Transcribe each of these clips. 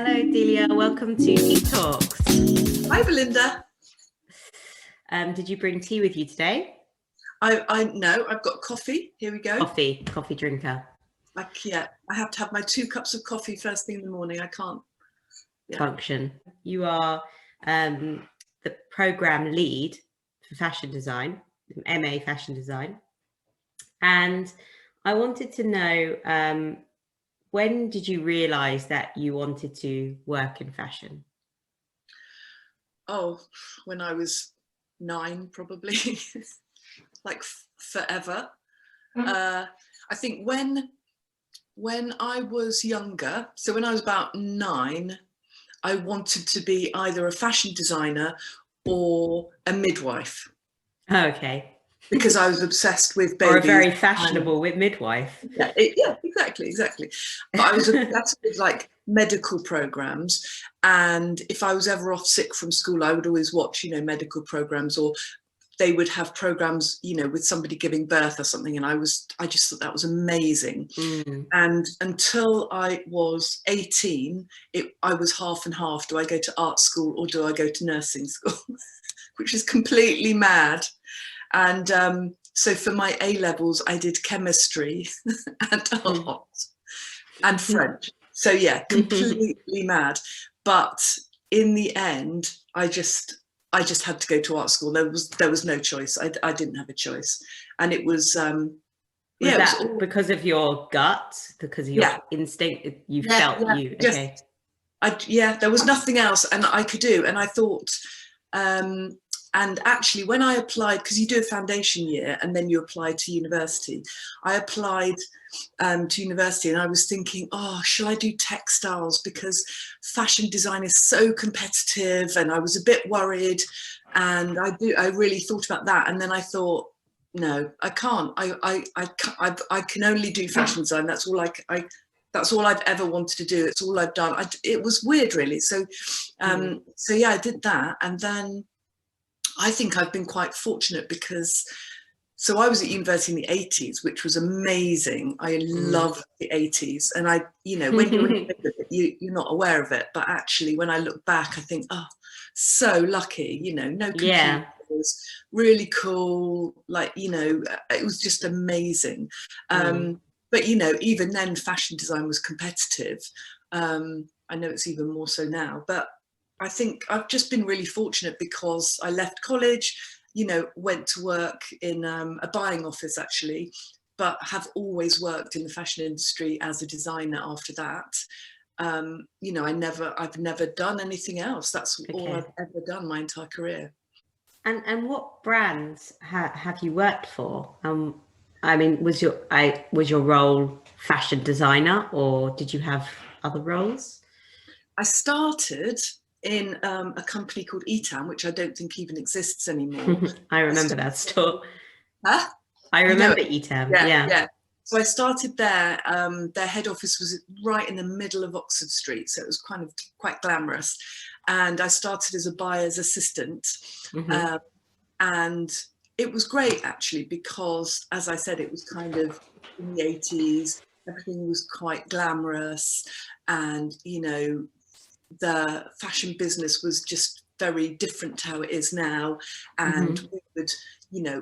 Hello, Delia. Welcome to Tea Talks. Hi, Belinda. Did you bring tea with you today? I know. I've got coffee. Here we go. Coffee drinker. I have to have my 2 cups of coffee first thing in the morning. I can't function. You are the program lead for fashion design, MA fashion design, and I wanted to know when did you realise that you wanted to work in fashion? Oh, when I was 9, probably, like forever. I think when I was younger, so when I was about 9, I wanted to be either a fashion designer or a midwife. Okay. Because I was obsessed with babies. Or a very fashionable with midwife. Yeah, exactly. But I was obsessed with like medical programs, and if I was ever off sick from school, I would always watch, medical programs, or they would have programs, with somebody giving birth or something, and I just thought that was amazing. And until I was 18, I was half and half. Do I go to art school or do I go to nursing school? Which is completely mad. And so for my A-levels, I did chemistry and art and French. So yeah, completely mad. But in the end, I just had to go to art school. There was no choice. I didn't have a choice. And it was was that because of your gut, because of your instinct, you felt you okay. There was nothing else and I could do. And I thought, and actually when I applied, because you do a foundation year and then you apply to university, I applied to university and I was thinking, oh, shall I do textiles, because fashion design is so competitive, and I was a bit worried, and I really thought about that. And then I thought, no, I can't. I can only do fashion design. That's all that's all I've ever wanted to do. It's all I've done. It was weird, really. So, so yeah, I did that. And then I think I've been quite fortunate because, so I was at university in the 80s, which was amazing. I loved the 80s. And when you're not aware of it, but actually when I look back, I think, oh, so lucky, no computers, really cool. Like, it was just amazing. But, even then fashion design was competitive. I know it's even more so now, but I think I've just been really fortunate because I left college, went to work in a buying office actually, but have always worked in the fashion industry as a designer after that. I've never done anything else. That's all I've ever done my entire career. And what brands have you worked for? I mean, was your role fashion designer, or did you have other roles? I started in a company called E-Town, which I don't think even exists anymore. I remember that store. Huh? I remember E-Town. Yeah. So I started there. Their head office was right in the middle of Oxford Street, so it was quite glamorous. And I started as a buyer's assistant, and it was great actually because, as I said, it was kind of in the 80s. Everything was quite glamorous, and the fashion business was just very different to how it is now. And we would,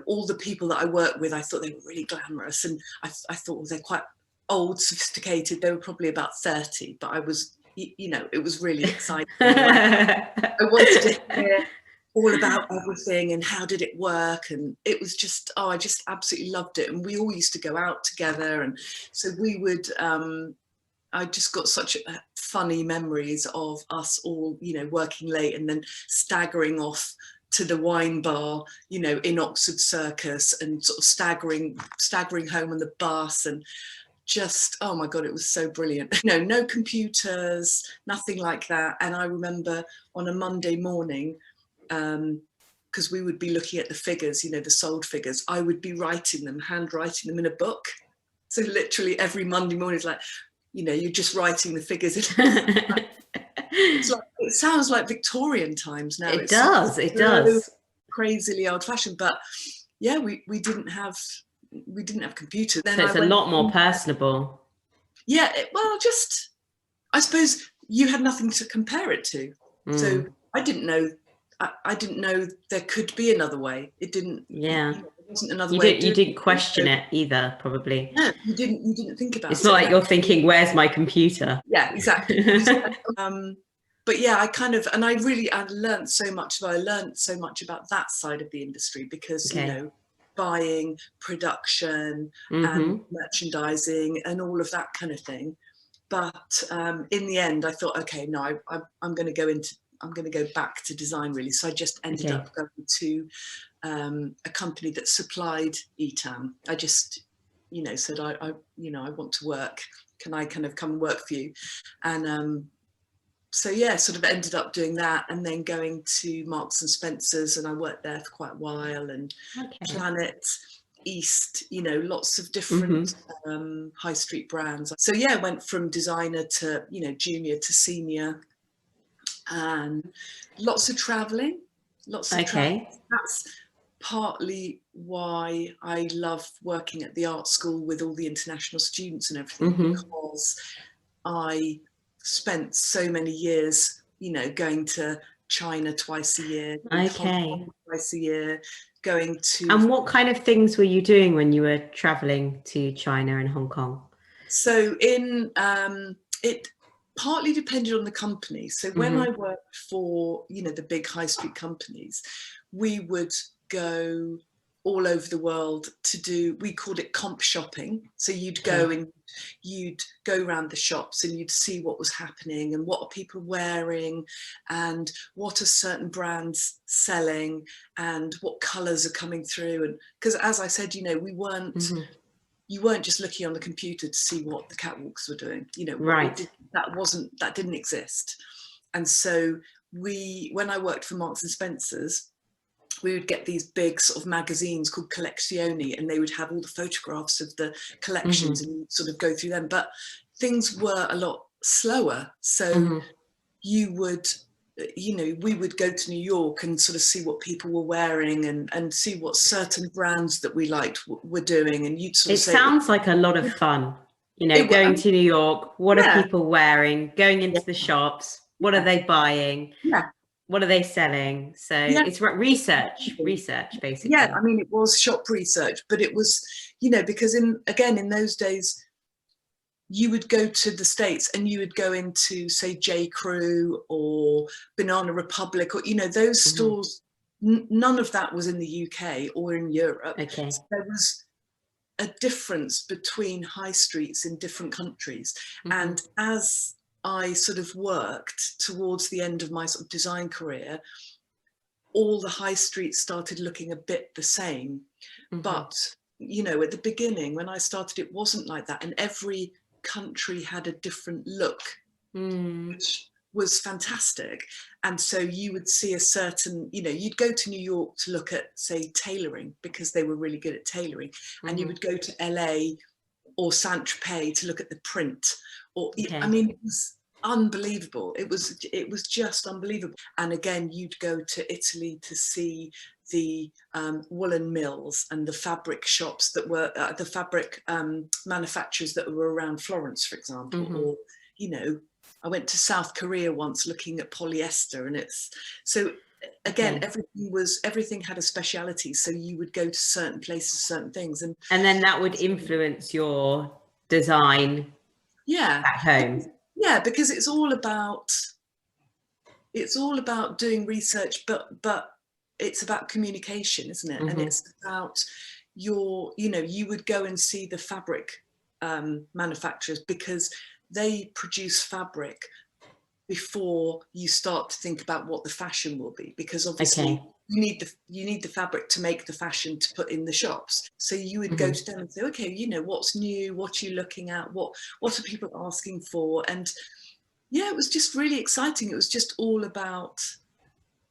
all the people that I worked with, I thought they were really glamorous, and I thought, well, they're quite old, sophisticated. They were probably about 30, but I was, it was really exciting. I wanted to hear all about everything and how did it work, and it was just, I just absolutely loved it. And we all used to go out together, and so we would I just got such funny memories of us all, working late and then staggering off to the wine bar, in Oxford Circus, and sort of staggering home on the bus, and just, oh my God, it was so brilliant. No computers, nothing like that. And I remember on a Monday morning, because we would be looking at the figures, the sold figures, I would be handwriting them in a book. So literally every Monday morning, it's like, you're just writing the figures. It sounds like Victorian times now. It does. Crazily old-fashioned, but yeah, we didn't have computers. Then so it's a lot more personable. Yeah, I suppose you had nothing to compare it to. So I didn't know. I didn't know there could be another way. It didn't. Yeah. There wasn't another way. You didn't question it either, probably. No, you didn't think about it. It's not like you're thinking, "Where's my computer?" Yeah, exactly. But yeah, I learned so much. I learned so much about that side of the industry because buying, production, and merchandising, and all of that kind of thing. But in the end, I thought, okay, no, I'm going to go back to design, really. So I just ended up going to a company that supplied ETAM. I just, said, I want to work. Can I kind of come and work for you? And so yeah, sort of ended up doing that, and then going to Marks and Spencer's, and I worked there for quite a while, and Planet, East, lots of different high street brands. So yeah, went from designer to junior to senior, and lots of traveling. That's partly why I love working at the art school with all the international students and everything, because I spent so many years going to China twice a year, Hong Kong twice a year, going to. And what kind of things were you doing when you were traveling to China and Hong Kong? So it partly depended on the company. So when I worked for the big high street companies, we would go all over the world to do, we called it comp shopping. So you'd go and you'd go around the shops and you'd see what was happening and what are people wearing and what are certain brands selling and what colours are coming through. And because as I said, we weren't, you weren't just looking on the computer to see what the catwalks were doing, that didn't exist. And so when I worked for Marks and Spencer's, we would get these big sort of magazines called Collezioni, and they would have all the photographs of the collections and you'd sort of go through them. But things were a lot slower. So you would, we would go to New York and sort of see what people were wearing and see what certain brands that we liked were doing. And you'd sort of say, it sounds like a lot of fun, going to New York. What are people wearing? Going into the shops. What are they buying? What are they selling? So it's research basically. Yeah, I mean, it was shop research, but it was, because in those days, you would go to the States and you would go into, say, J. Crew or Banana Republic or, those stores. None of that was in the UK or in Europe. Okay. So there was a difference between high streets in different countries. And as I sort of worked towards the end of my sort of design career, all the high streets started looking a bit the same. But, at the beginning, when I started, it wasn't like that. And every country had a different look, which was fantastic. And so you would see a certain, you'd go to New York to look at, say, tailoring, because they were really good at tailoring. And you would go to LA or Saint-Tropez to look at the print. Or, I mean, it was unbelievable. It was just unbelievable. And again, you'd go to Italy to see the woolen mills and the fabric shops that were the fabric manufacturers that were around Florence, for example. Or, I went to South Korea once looking at polyester, and it's so. Again, everything had a speciality, so you would go to certain places, certain things, and then that would influence your design. At home. Yeah, because it's all about doing research, but it's about communication, isn't it? And it's about you would go and see the fabric manufacturers, because they produce fabric before you start to think about what the fashion will be, because obviously you need the fabric to make the fashion to put in the shops. So you would go to them and say, okay, what's new, what are you looking at, what are people asking for? And yeah, it was just really exciting. It was just all about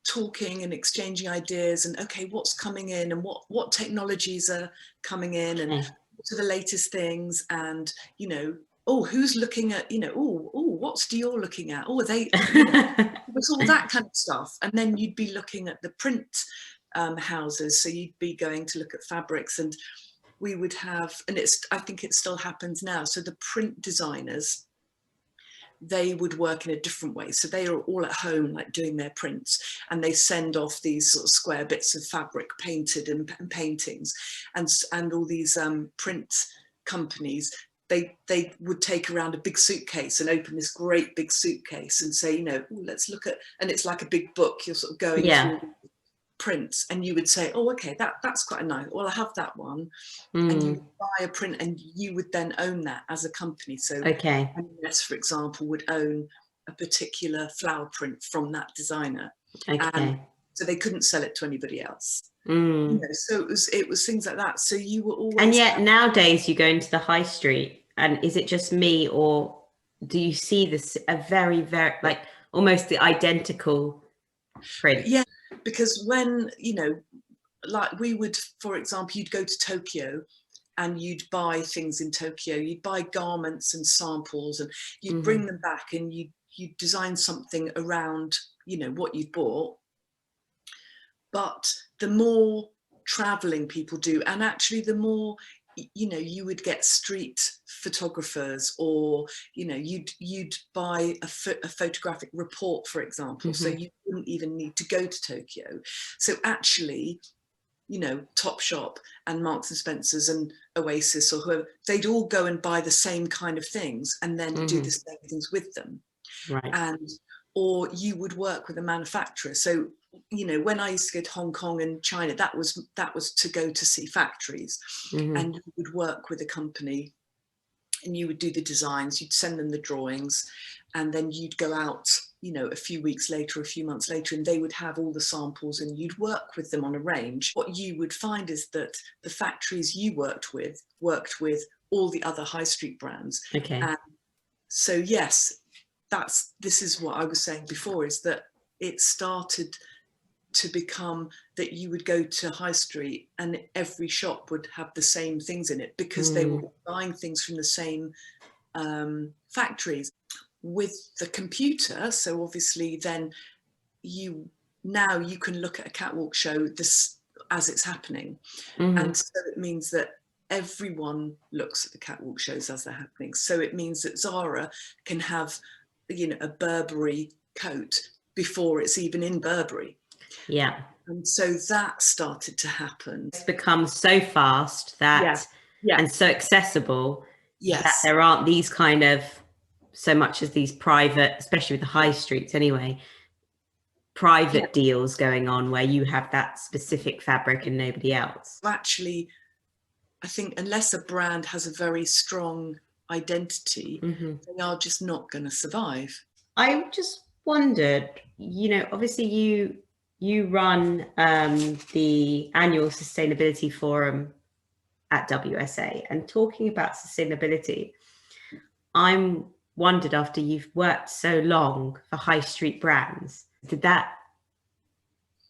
talking and exchanging ideas, and okay, what's coming in, and what technologies are coming in, and what are the latest things, and who's looking at, what's Dior looking at? Oh, are they, it was all that kind of stuff. And then you'd be looking at the print houses. So you'd be going to look at fabrics, and we would have, and I think it still happens now. So the print designers, they would work in a different way. So they are all at home, like doing their prints, and they send off these sort of square bits of fabric painted and paintings, and all these print companies, they would take around a big suitcase and open this great big suitcase and say, you know, let's look at, and it's like a big book, you're sort of going through prints, and you would say, oh, okay, that's quite a nice, well, I have that one. And you would buy a print, and you would then own that as a company. So Delias, for example, would own a particular flower print from that designer, and so they couldn't sell it to anybody else. You know, so it was things like that. So you were always, and yet nowadays you go into the high street, and is it just me, or do you see this a very like almost the identical print? Yeah, because when, you know, like we would, for example, you'd go to Tokyo and you'd buy things in Tokyo, you'd buy garments and samples, and you'd bring them back, and you'd design something around, you know, what you'd bought. But the more traveling people do, and actually the more, you know, you would get street photographers, or, you know, you'd buy a photographic report, for example, so you wouldn't even need to go to Tokyo. So actually, you know, Topshop and Marks and Spencer's and Oasis or whoever, they'd all go and buy the same kind of things and then do the same things with them. And, or you would work with a manufacturer. So, you know, when I used to go to Hong Kong and China, that was to go to see factories, and you would work with a company, and you would do the designs, you'd send them the drawings, and then you'd go out, you know, a few weeks later, a few months later, and they would have all the samples, and you'd work with them on a range. What you would find is that the factories you worked with all the other high street brands. And so yes, this is what I was saying before, is that it started to become that you would go to high street and every shop would have the same things in it, because they were buying things from the same factories. With the computer, so obviously then you can look at a catwalk show this as it's happening, and so it means that everyone looks at the catwalk shows as they're happening. So it means that Zara can have, you know, a Burberry coat before it's even in Burberry. Yeah. And so that started to happen. It's become so fast that and so accessible that there aren't these kind of, so much as these private, especially with the high streets anyway, private deals going on where you have that specific fabric and nobody else. Actually, I think unless a brand has a very strong identity, they are just not going to survive. I just wondered, you know, obviously you run the annual sustainability forum at WSA, and talking about sustainability, I'm wondered, after you've worked so long for high street brands, did that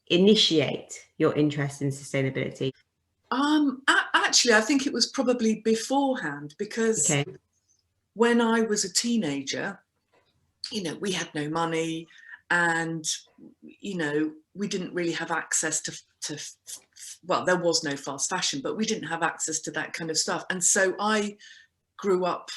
initiate your interest in sustainability? Actually, I think it was probably beforehand, because when I was a teenager, you know, we had no money, and, you know, we didn't really have access to well, there was no fast fashion, but we didn't have access to that kind of stuff. And so I grew up,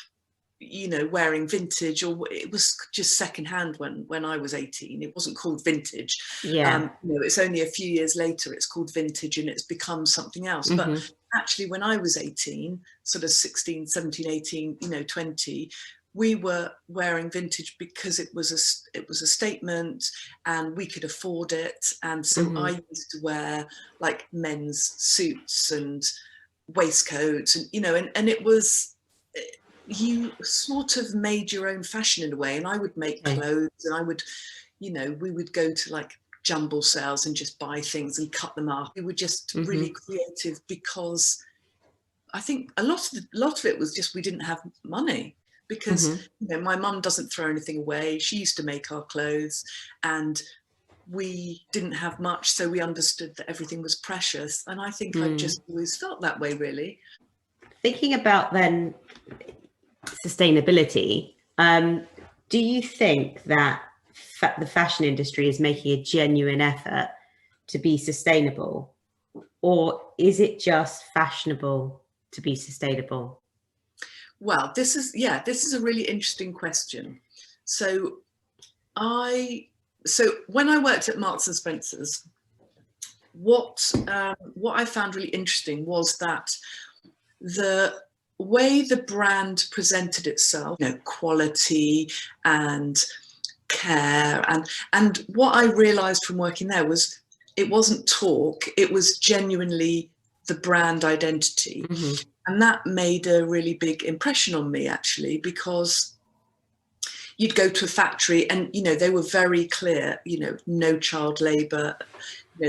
you know, wearing vintage, or it was just secondhand when I was 18. It wasn't called vintage. You know, it's only a few years later it's called vintage, and it's become something else. But actually, when I was 18, sort of 16, 17, 18, you know, 20, we were wearing vintage because it was a statement, and we could afford it. And so I used to wear like men's suits and waistcoats, and, you know, and it was, you sort of made your own fashion in a way. And I would make clothes, and I would, you know, we would go to like jumble sales and just buy things and cut them up. We were just really creative, because I think a lot of it was just, we didn't have money, because you know, my mum doesn't throw anything away. She used to make our clothes, and we didn't have much, so we understood that everything was precious. And I think I've just always felt that way, really. Thinking about then sustainability, do you think that the fashion industry is making a genuine effort to be sustainable, or is it just fashionable to be sustainable? Well, this is a really interesting question. So when I worked at Marks and Spencer's, what I found really interesting was that the way the brand presented itself, quality and care, and what I realized from working there was it wasn't talk, it was genuinely the brand identity. And that made a really big impression on me, actually, because you'd go to a factory and, they were very clear, no child labor.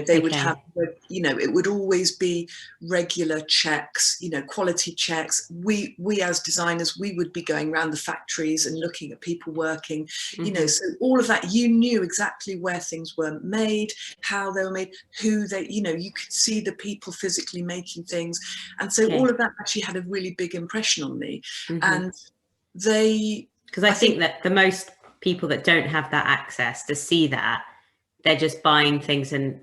They would have, it would always be regular checks, quality checks. We as designers, we would be going around the factories and looking at people working, so all of that, you knew exactly where things were made, how they were made, who they, you could see the people physically making things. And so all of that actually had a really big impression on me. And because I think that the most people that don't have that access to see that, they're just buying things and,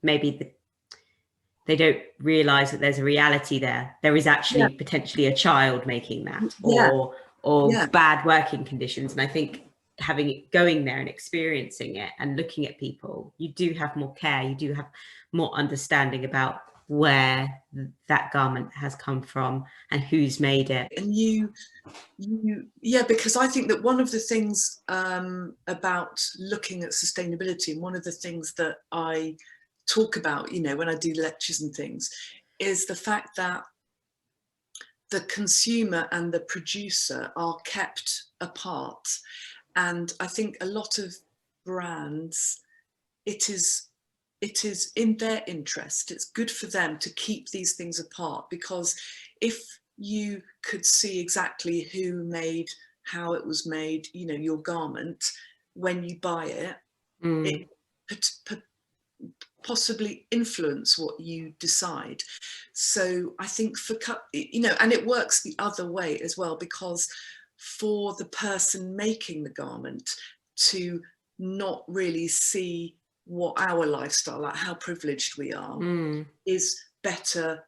maybe they don't realize that there's a reality there. There is actually potentially a child making that or bad working conditions. And I think going there and experiencing it and looking at people, you do have more care, you do have more understanding about where that garment has come from and who's made it. And because I think that one of the things about looking at sustainability, and one of the things that I talk about, when I do lectures and things, is the fact that the consumer and the producer are kept apart. And I think a lot of brands, it is in their interest, it's good for them to keep these things apart, because if you could see exactly who made, how it was made, your garment, when you buy it, it possibly influence what you decide. So I think and it works the other way as well, because for the person making the garment to not really see what our lifestyle, like how privileged we are, is better,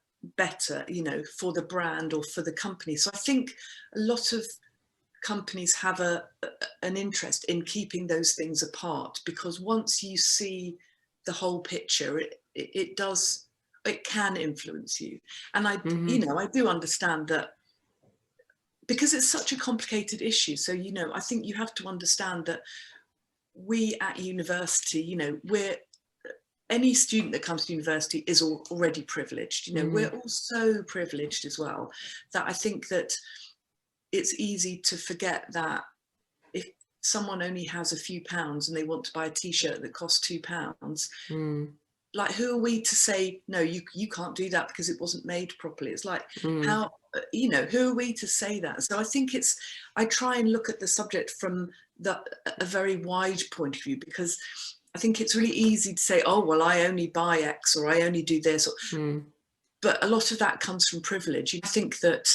for the brand or for the company. So I think a lot of companies have an interest in keeping those things apart, because once you see the whole picture, it can influence you. And I do understand that, because it's such a complicated issue. So, I think you have to understand that we at university, any student that comes to university is already privileged. We're all so privileged as well, that I think that it's easy to forget that if someone only has a few pounds and they want to buy a t-shirt that costs £2, like, who are we to say, no, you can't do that because it wasn't made properly? It's like, how, who are we to say that? So I think I try and look at the subject from a very wide point of view, because I think it's really easy to say, oh, well, I only buy X, or I only do this. But a lot of that comes from privilege. I think that,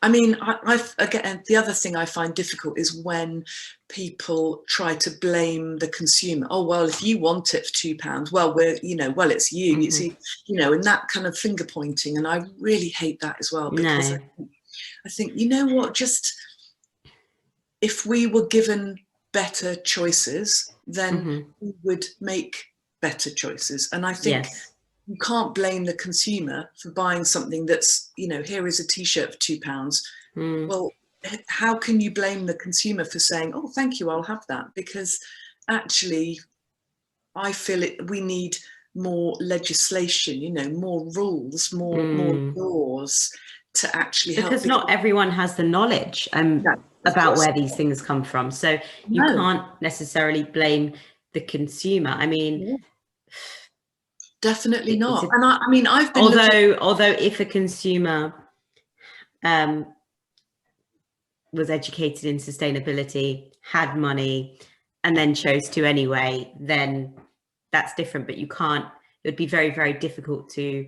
again, the other thing I find difficult is when people try to blame the consumer. Oh, well, if you want it for £2, well, it's you, it's and that kind of finger pointing. And I really hate that as well, because I think, just if we were given better choices, then we would make better choices. And I think you can't blame the consumer for buying something that's, here is a t-shirt for £2. Well, how can you blame the consumer for saying, oh, thank you, I'll have that? Because actually, I feel we need more legislation, more rules, more laws to actually help. Because not everyone has the knowledge about where these things come from. So you can't necessarily blame the consumer. Definitely not. And I've been although if a consumer was educated in sustainability, had money, and then chose to anyway, then that's different. But it would be very, very difficult to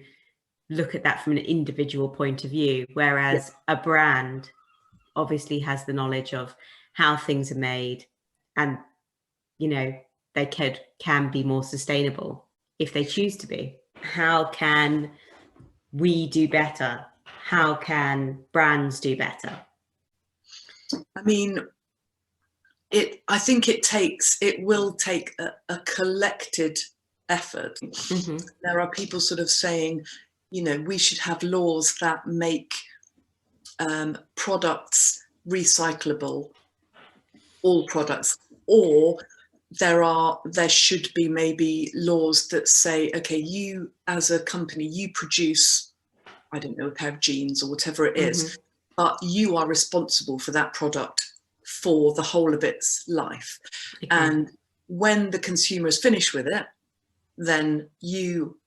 look at that from an individual point of view, whereas a brand obviously has the knowledge of how things are made, and they can be more sustainable if they choose to be. How can we do better? How can brands do better? I mean, I think it will take a collected effort. Mm-hmm. There are people sort of saying, you know, we should have laws that make products recyclable, all products, or there should be maybe laws that say, okay, you as a company, you produce, I don't know, a pair of jeans or whatever it is, Mm-hmm. but you are responsible for that product for the whole of its life. Okay. And when the consumer is finished with it, then you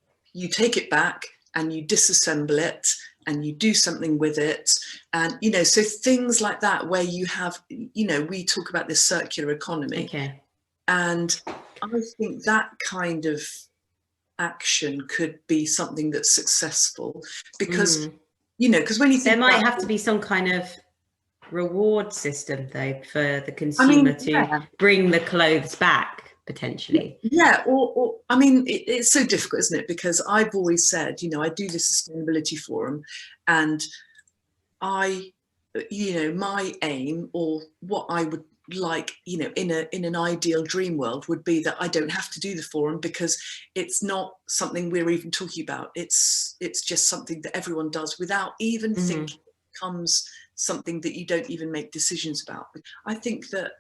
take it back and you disassemble it and you do something with it. And, you know, so things like that, where you have, you know, we talk about this circular economy. Okay. And I think that kind of action could be something that's successful, because, you know, because when you think there might have to be some kind of reward system though for the consumer to bring the clothes back potentially. Yeah, or I mean, it's so difficult, isn't it? Because I've always said, you know, I do the sustainability forum, and you know, my aim, or what I would like, you know, in an ideal dream world, would be that I don't have to do the forum, because it's not something we're even talking about. It's just something that everyone does without even thinking it becomes something that you don't even make decisions about. I think that,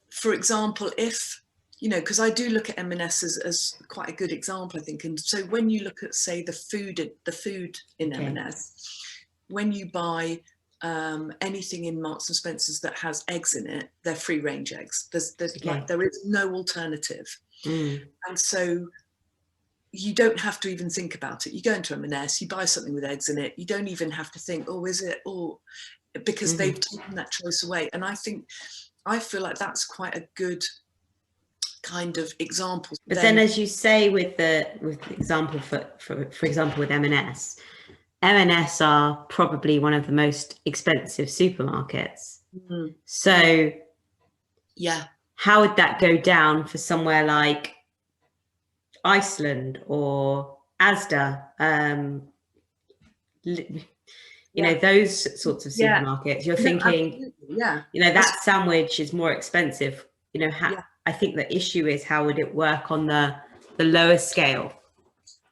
for example, if, you know, because I do look at M&S as quite a good example, I think. And so when you look at, say, the food in M&S, when you buy anything in Marks and Spencer's that has eggs in it, they're free range eggs. There is no alternative. And so you don't have to even think about it. You go into M&S, you buy something with eggs in it. You don't even have to think, oh, is it? Or because they've taken that choice away. And I feel like that's quite a good kind of example. But then, as you say, with the example for example with M&S are probably one of the most expensive supermarkets. So yeah, how would that go down for somewhere like Iceland or Asda? You know, those sorts of supermarkets. You're thinking, you know, that sandwich is more expensive. You know, I think the issue is, how would it work on the lower scale?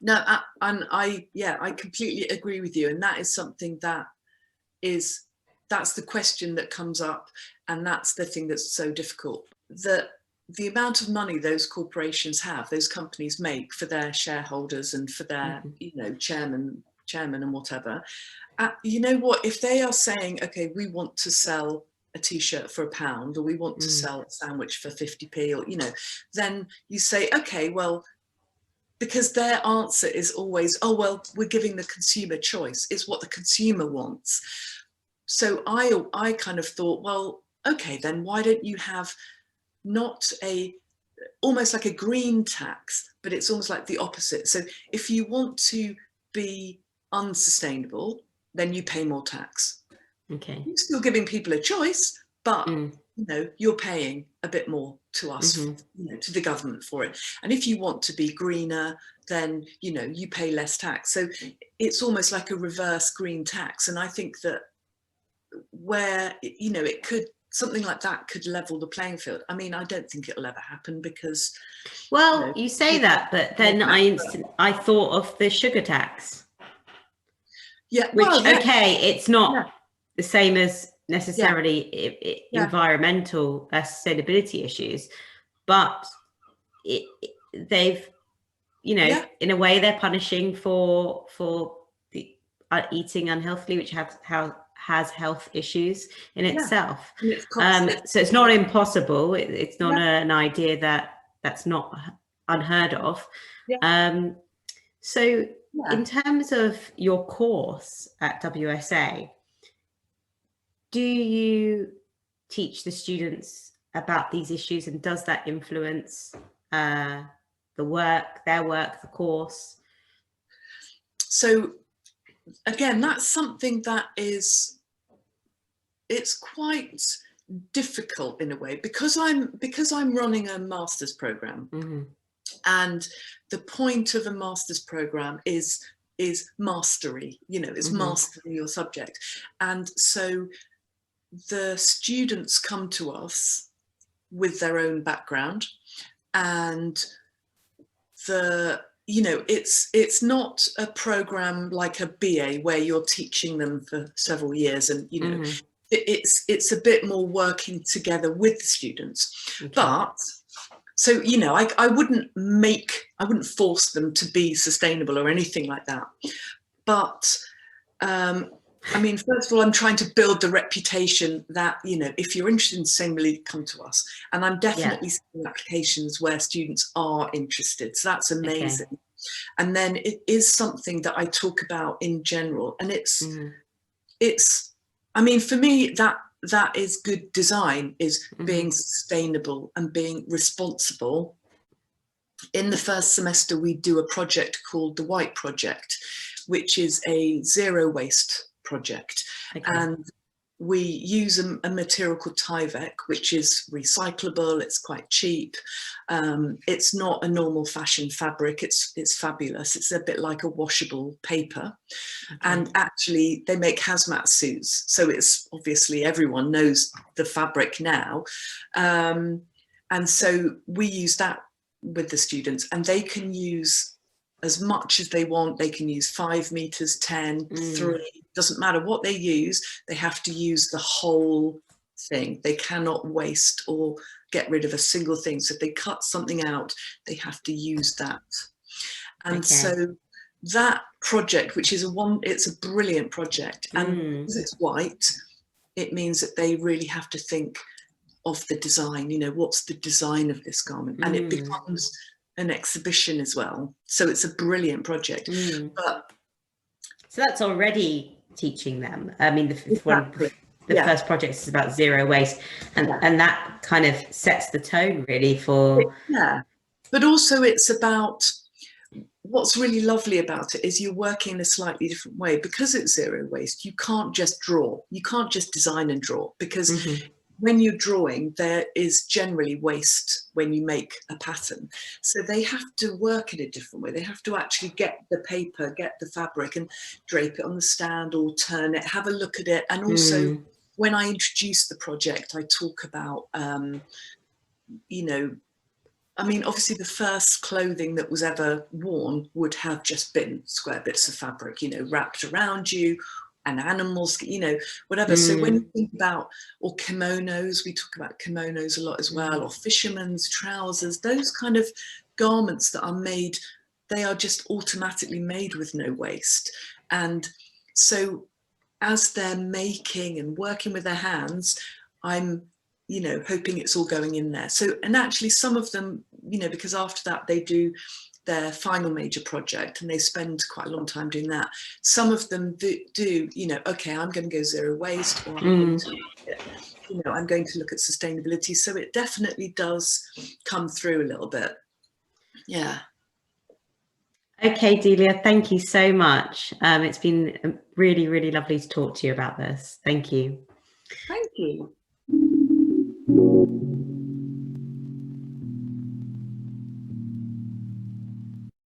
No, and I completely agree with you. And that is something that's the question that comes up. And that's the thing that's so difficult. The amount of money those corporations have, those companies make for their shareholders and for their, you know, chairman and whatever. You know what, if they are saying, okay, we want to sell a t-shirt for £1, or we want to sell a sandwich for 50p, or, you know, then you say, okay, well, because their answer is always, oh, well, we're giving the consumer choice. It's what the consumer wants. So I kind of thought, well, okay, then why don't you have not almost like a green tax, but it's almost like the opposite. So if you want to be unsustainable, then you pay more tax. Okay. You're still giving people a choice, but you know, you're paying a bit more to us, you know, to the government for it. And if you want to be greener, then, you know, you pay less tax. So it's almost like a reverse green tax. And I think that where, you know, something like that could level the playing field. I mean, I don't think it'll ever happen, because, well, you know, you say that, but then I thought of the sugar tax. Yeah, which, okay, it's not the same as necessarily environmental sustainability issues, but they've, you know, in a way, they're punishing for the eating unhealthily, which has health issues in itself. So it's not impossible. It's not an idea that's not unheard of. So in terms of your course at WSA, do you teach the students about these issues, and does that influence their work, the course? So again, that's something that it's quite difficult in a way, because I'm running a master's program. And the point of a master's program is mastery, you know, it's mastering your subject. And so the students come to us with their own background, and it's not a program like a BA where you're teaching them for several years, and it's a bit more working together with the students. Okay. But so I wouldn't force them to be sustainable or anything like that, but I mean, first of all, I'm trying to build the reputation that, if you're interested in sustainability, come to us. And I'm definitely seeing applications where students are interested. So that's amazing. Okay. And then it is something that I talk about in general. And I mean, for me, that is good design, is being sustainable and being responsible. In the first semester, we do a project called the White Project, which is a zero waste project. Okay. And we use a material called Tyvek, which is recyclable. It's quite cheap. It's not a normal fashion fabric. It's fabulous. It's a bit like a washable paper. Okay. And actually they make hazmat suits, so it's obviously everyone knows the fabric now, and so we use that with the students, and they can use as much as they want. They can use 5 meters, 10, 3, doesn't matter what they use. They have to use the whole thing. They cannot waste or get rid of a single thing. So if they cut something out, they have to use that. And so that project, which is it's a brilliant project, and because it's white, it means that they really have to think of the design, what's the design of this garment, and it becomes an exhibition as well. So it's a brilliant project. But so that's already teaching them. I mean, the first project is about zero waste, and that kind of sets the tone really for. Yeah, but also it's about, what's really lovely about it is you're working in a slightly different way. Because it's zero waste, you can't just draw, you can't just design and draw, because when you're drawing, there is generally waste when you make a pattern. So they have to work in a different way. They have to actually get the paper, get the fabric and drape it on the stand or turn it, have a look at it. And also when I introduce the project, I talk about, I mean, obviously the first clothing that was ever worn would have just been square bits of fabric, wrapped around you, and animals, whatever. So when you think about, or kimonos, we talk about kimonos a lot as well, or fishermen's trousers, those kind of garments that are made, they are just automatically made with no waste. And so as they're making and working with their hands, I'm, hoping it's all going in there. So, and actually some of them, because after that they do their final major project and they spend quite a long time doing that. Some of them do okay, I'm going to go zero waste, or I'm going to look at sustainability. So it definitely does come through a little bit. Yeah. Okay, Delia, thank you so much. It's been really, really lovely to talk to you about this. Thank you. Thank you.